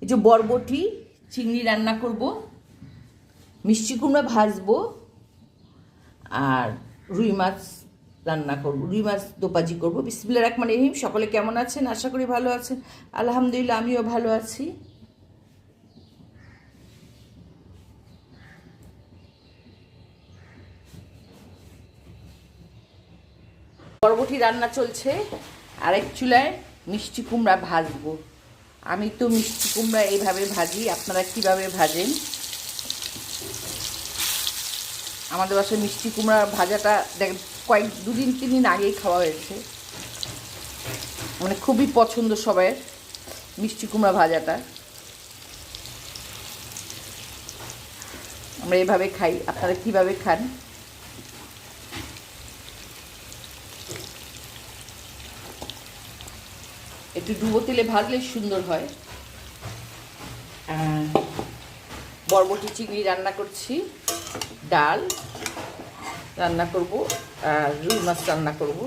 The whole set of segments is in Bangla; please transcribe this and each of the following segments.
এই যে বরবটি চিংড়ি রান্না করব, মিষ্টি কুমড়া ভাজবো, আর রুই মাছ রান্না করব, রুই মাছ দোপাজি করব। বিসমিল্লাহির রহমানির রহিম। সকলে কেমন আছেন? আশা করি ভালো আছেন। আলহামদুলিল্লাহ, আমিও ভালো আছি। বরবটি রান্না চলছে, আরেক চুলায় মিষ্টি কুমড়া ভাজবো। আমি তো মিষ্টি কুমড়া এইভাবে ভাজি, আপনারা কিভাবে ভাজেন? আমাদের বাসায় মিষ্টি কুমড়া ভাজাটা দেখেন দুদিন 3 দিন আগেই খাওয়া হয়েছে, মানে খুবই পছন্দ সবাইয়ের মিষ্টি কুমড়া ভাজাটা। আমরা এভাবে খাই, আপনারা কিভাবে খান? একটু ডুবো তেলে ভাজলে সুন্দর হয়। বরবটি চিংড়ি রান্না করছি, ডাল রান্না করব, আর রুই মাছ রান্না করব।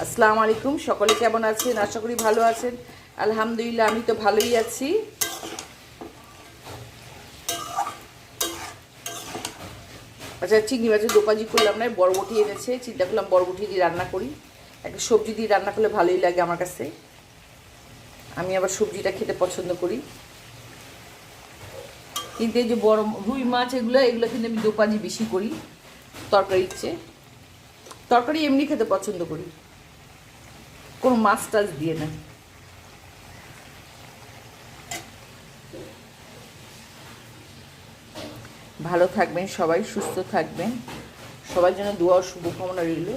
আসসালামু আলাইকুম, সকলে কেমন আছেন? আশা করি ভালো আছেন। আলহামদুলিল্লাহ, আমি তো ভালোই আছি। আচ্ছা, চিংড়ি মাছের দোপাজি করলাম না, বরবটি এনেছে, চিন্তা করলাম বরবটি দিয়ে রান্না করি। একটা সবজি দিয়ে রান্না করলে ভালোই লাগে আমার কাছে, আমি আবার সবজিটা খেতে পছন্দ করি। কিন্তু এই যে বড় রুই মাছ এগুলো কিন্তু আমি দোপাজি বেশি করি তরকারির চেয়ে। তরকারি এমনি খেতে পছন্দ করি, কোনো মাছ টাছ দিয়ে না। ভালো থাকবেন সবাই, সুস্থ থাকবেন, সবার জন্য দোয়া ও শুভকামনা রইল।